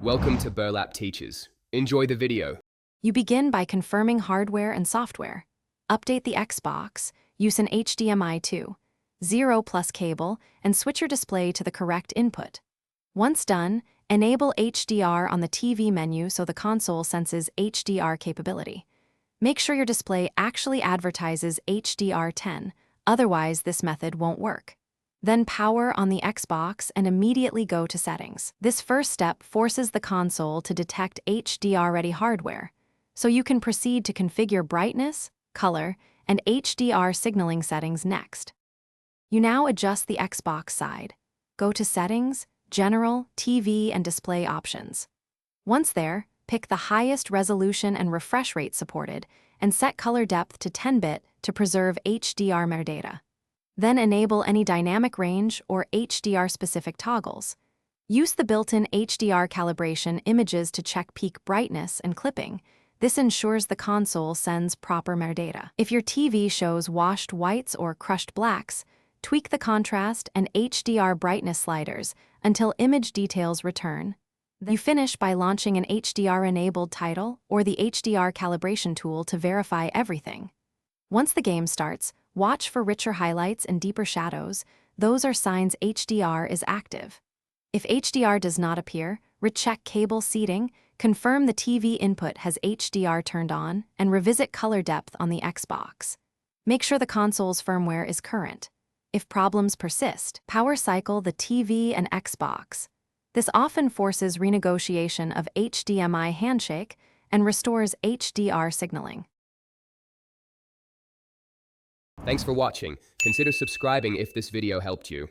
Welcome to Burlap Teachers. Enjoy the video. You begin by confirming hardware and software. Update the Xbox, use an HDMI 2.0+ cable, and switch your display to the correct input. Once done, enable HDR on the TV menu so the console senses HDR capability. Make sure your display actually advertises HDR10, otherwise this method won't work. Then power on the Xbox and immediately go to settings. This first step forces the console to detect HDR-ready hardware, so you can proceed to configure brightness, color, and HDR signaling settings next. You now adjust the Xbox side. Go to Settings, General, TV, and Display options. Once there, pick the highest resolution and refresh rate supported, and set color depth to 10-bit to preserve HDR metadata. Then enable any dynamic range or HDR-specific toggles. Use the built-in HDR calibration images to check peak brightness and clipping. This ensures the console sends proper metadata. If your TV shows washed whites or crushed blacks, tweak the contrast and HDR brightness sliders until image details return. You finish by launching an HDR-enabled title or the HDR calibration tool to verify everything. Once the game starts, watch for richer highlights and deeper shadows. Those are signs HDR is active. If HDR does not appear, recheck cable seating, confirm the TV input has HDR turned on, and revisit color depth on the Xbox. Make sure the console's firmware is current. If problems persist, power cycle the TV and Xbox. This often forces renegotiation of HDMI handshake and restores HDR signaling. Thanks for watching. Consider subscribing if this video helped you.